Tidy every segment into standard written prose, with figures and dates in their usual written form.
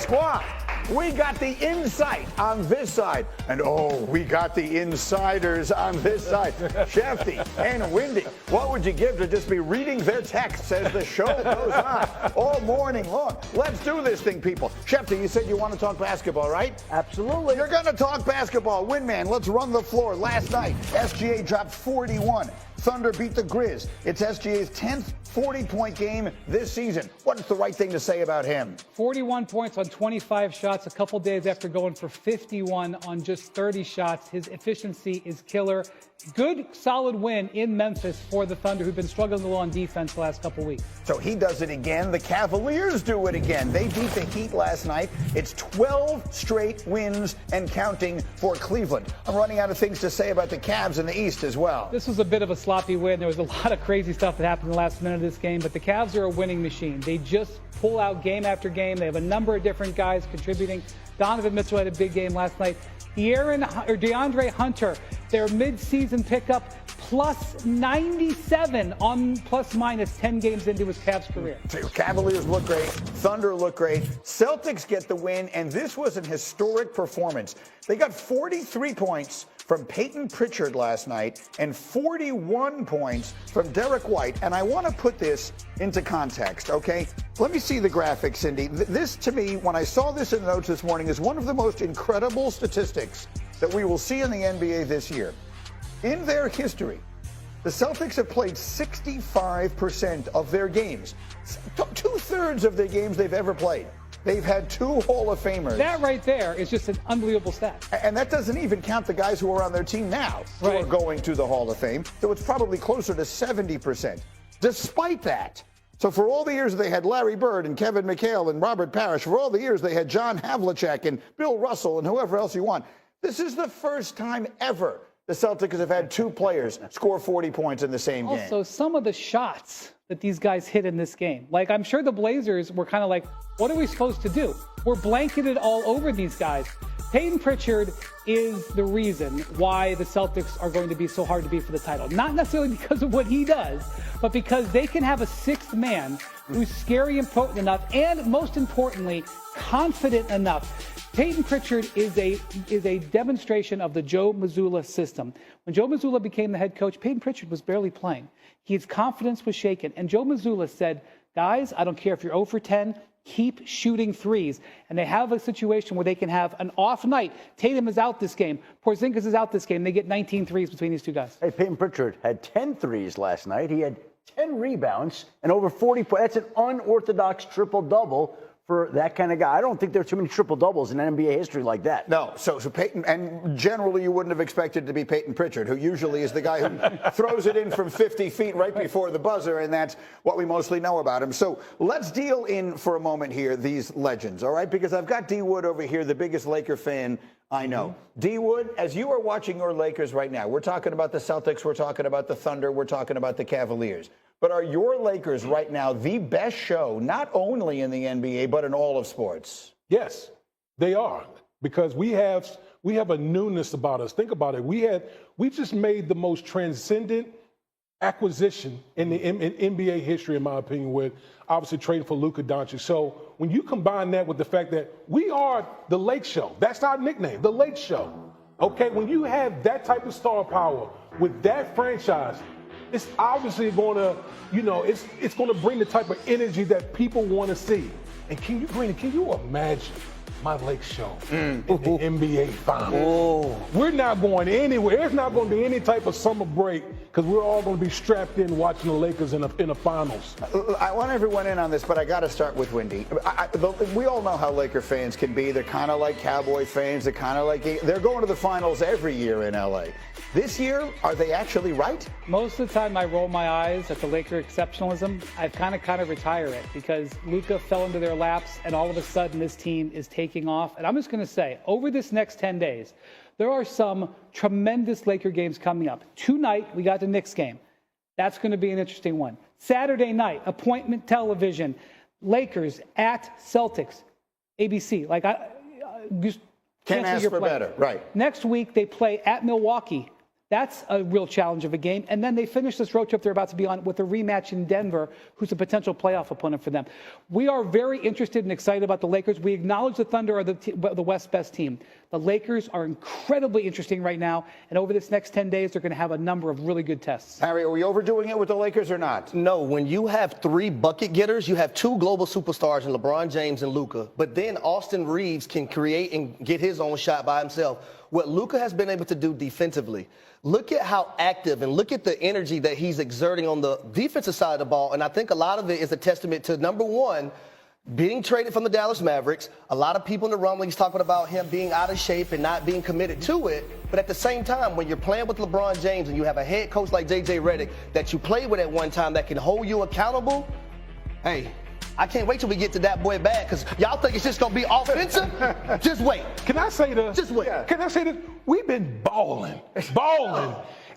Squad. We got the insight on this side. And oh, we got the insiders on this side. Shefty and Windy. What would you give to just be reading their texts as the show goes on all morning long? Let's do this thing, people. Shefty, you said you want to talk basketball, right? Absolutely. You're going to talk basketball. Windman, let's run the floor. Last night, SGA dropped 41. Thunder beat the Grizz. It's SGA's 10th 40-point game this season. What's the right thing to say about him? 41 points on 25 shots a couple days after going for 51 on just 30 shots. His efficiency is killer. Good, solid win in Memphis for the Thunder, who've been struggling a little on defense the last couple weeks. So he does it again. The Cavaliers do it again. They beat the Heat last night. It's 12 straight wins and counting for Cleveland. I'm running out of things to say about the Cavs in the East as well. This was a bit of a sloppy win. There was a lot of crazy stuff that happened in the last minute of this game, but the Cavs are a winning machine. They just pull out game after game. They have a number of different guys contributing. Donovan Mitchell had a big game last night. DeAndre Hunter, their mid-season pickup, plus 97 on plus-minus 10 games into his Cavs career. Cavaliers look great. Thunder look great. Celtics get the win, and this was an historic performance. They got 43 points from Peyton Pritchard last night and 41 points from Derek White. And I want to put this into context, okay? Let me see the graphic, Cindy. This, to me, when I saw this in the notes this morning, is one of the most incredible statistics that we will see in the NBA this year. In their history, the Celtics have played 65% of their games. Two-thirds of the games they've ever played. They've had 2 Hall of Famers. That right there is just an unbelievable stat. And that doesn't even count the guys who are on their team now who are going to the Hall of Fame. So it's probably closer to 70%. Despite that, so for all the years they had Larry Bird and Kevin McHale and Robert Parrish, for all the years they had John Havlicek and Bill Russell and whoever else you want, this is the first time ever the Celtics have had 2 players score 40 points in the same game. Also, some of the shots that these guys hit in this game, like I'm sure the Blazers were kind of like, what are we supposed to do? We're blanketed all over these guys. Peyton Pritchard is the reason why the Celtics are going to be so hard to beat for the title. Not necessarily because of what he does, but because they can have a 6th man who's scary and potent enough, and most importantly, confident enough. Peyton Pritchard is a demonstration of the Joe Mazzulla system. When Joe Mazzulla became the head coach, Peyton Pritchard was barely playing. His confidence was shaken. And Joe Mazzulla said, guys, I don't care if you're 0 for 10, keep shooting threes. And they have a situation where they can have an off night. Tatum is out this game. Porzingis is out this game. They get 19 threes between these 2 guys. Hey, Peyton Pritchard had 10 threes last night. He had 10 rebounds and over 40 points. That's an unorthodox triple-double for that kind of guy. I don't think there are too many triple-doubles in NBA history like that. No, so Peyton, and generally you wouldn't have expected to be Peyton Pritchard, who usually is the guy who throws it in from 50 feet right before the buzzer, and that's what we mostly know about him. So let's deal in for a moment here these legends, all right? Because I've got D. Wood over here, the biggest Laker fan I know. D. Wood, as you are watching your Lakers right now, we're talking about the Celtics, we're talking about the Thunder, we're talking about the Cavaliers. But are your Lakers right now the best show, not only in the NBA, but in all of sports? Yes, they are, because we have a newness about us. Think about it. We just made the most transcendent acquisition in NBA history, in my opinion, with obviously trading for Luka Doncic. So when you combine that with the fact that we are the Lake Show, that's our nickname, the Lake Show. Okay, when you have that type of star power with that franchise, it's obviously going to, it's going to bring the type of energy that people want to see. And can you imagine my Lake Show in the NBA Finals? We're not going anywhere. There's not going to be any type of summer break because we're all going to be strapped in watching the Lakers in the finals. I want everyone in on this, but I got to start with Windy. We all know how Laker fans can be. They're kind of like Cowboy fans. They're kind of like, they're going to the finals every year in LA. This year, are they actually right? Most of the time I roll my eyes at the Laker exceptionalism. I've kind of retire it because Luka fell into their laps and all of a sudden this team is taking off. And I'm just going to say, over this next 10 days, there are some tremendous Laker games coming up. Tonight, we got the Knicks game. That's going to be an interesting one. Saturday night, appointment television, Lakers at Celtics, ABC. Can't ask for better, right. Next week, they play at Milwaukee. That's a real challenge of a game. And then they finish this road trip they're about to be on with a rematch in Denver, who's a potential playoff opponent for them. We are very interested and excited about the Lakers. We acknowledge the Thunder are the West's best team. The Lakers are incredibly interesting right now. And over this next 10 days, they're going to have a number of really good tests. Harry, are we overdoing it with the Lakers or not? No, when you have 3 bucket getters, you have 2 global superstars in LeBron James and Luka. But then Austin Reeves can create and get his own shot by himself. What Luka has been able to do defensively, look at how active and look at the energy that he's exerting on the defensive side of the ball. And I think a lot of it is a testament to, number one, being traded from the Dallas Mavericks. A lot of people in the rumblings talking about him being out of shape and not being committed to it. But at the same time, when you're playing with LeBron James and you have a head coach like J.J. Redick that you played with at one time that can hold you accountable, hey, I can't wait till we get to that boy back because y'all think it's just going to be offensive? Just wait. Can I say this? Just wait. Can I say this? We've been balling.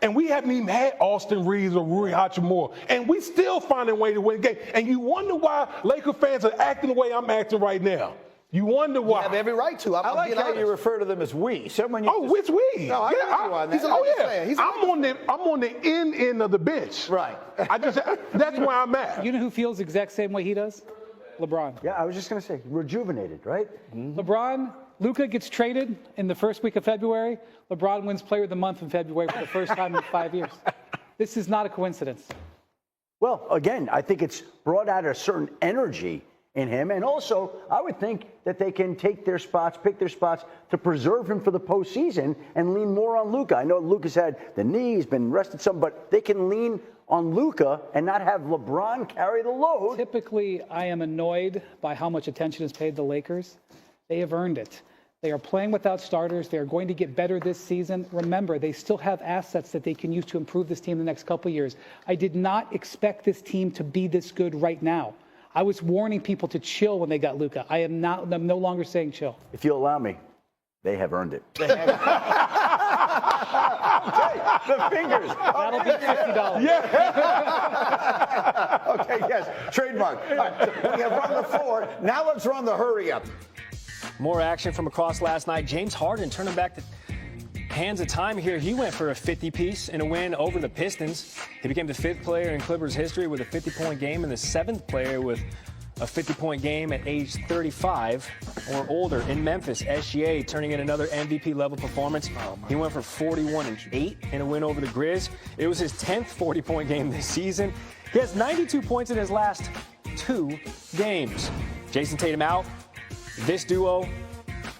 And we haven't even had Austin Reeves or Rui Hachimura. And we still find a way to win the game. And you wonder why Laker fans are acting the way I'm acting right now. You wonder why. You have every right to. I like how you refer to them as we. Someone it's we. No, I agree with you on that. I'm on the end of the bench. Right. That's where I'm at. You know who feels the exact same way he does? LeBron. Yeah, I was just going to say, rejuvenated, right? LeBron, Luka gets traded in the first week of February. LeBron wins Player of the Month in February for the first time in 5 years. This is not a coincidence. Well, again, I think it's brought out a certain energy in him. And also, I would think that they can take their spots, pick their spots to preserve him for the postseason and lean more on Luka. I know Luka's had the knee, he's been rested some, but they can lean on Luka and not have LeBron carry the load. Typically, I am annoyed by how much attention is paid the Lakers. They have earned it. They are playing without starters. They are going to get better this season. Remember, they still have assets that they can use to improve this team the next couple of years. I did not expect this team to be this good right now. I was warning people to chill when they got Luka. I'm no longer saying chill. If you allow me, they have earned it. Okay, the fingers. That'll be $50. Yeah. Okay, yes, trademark. All right, we have run the floor. Now let's run the hurry up. More action from across last night. James Harden turning back the hands of time here. He went for a 50-piece in a win over the Pistons. He became the 5th player in Clippers history with a 50-point game and the 7th player with a 50-point game at age 35 or older. In Memphis, SGA turning in another MVP-level performance. He went for 41 and 8 in a win over the Grizz. It was his 10th 40-point game this season. He has 92 points in his last 2 games. Jason Tatum out. This duo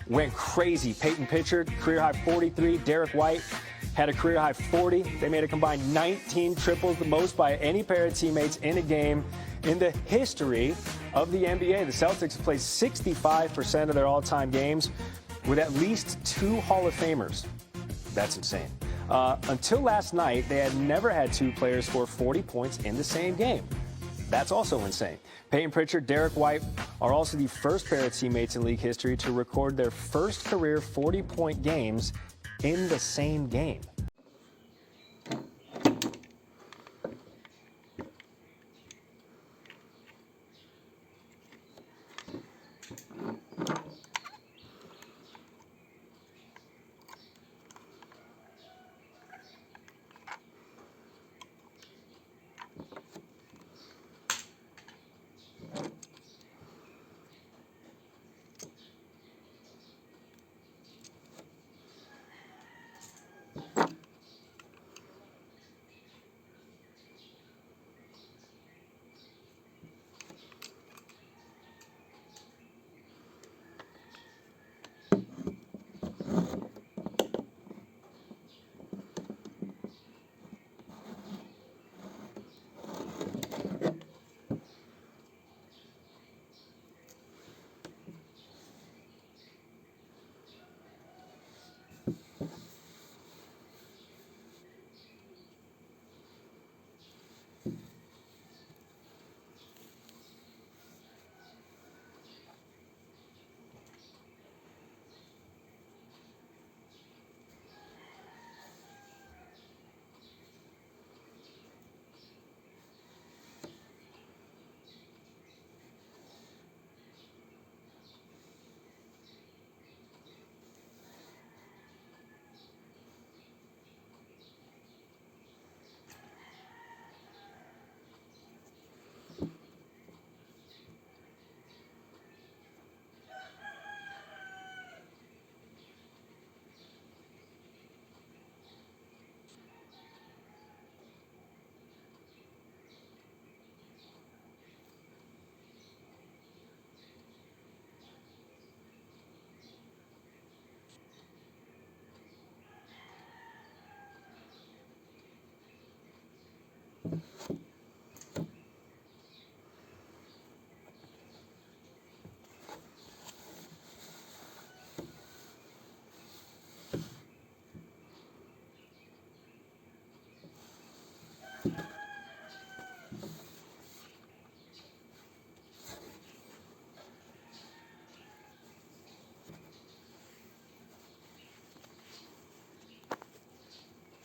went crazy. Peyton Pritchard, career-high 43. Derek White had a career-high 40. They made a combined 19 triples, the most by any pair of teammates in a game in the history of the NBA. The Celtics have played 65% of their all-time games with at least 2 Hall of Famers. That's insane. Until last night, they had never had 2 players score 40 points in the same game. That's also insane. Peyton Pritchard, Derek White are also the first pair of teammates in league history to record their first career 40-point games in the same game.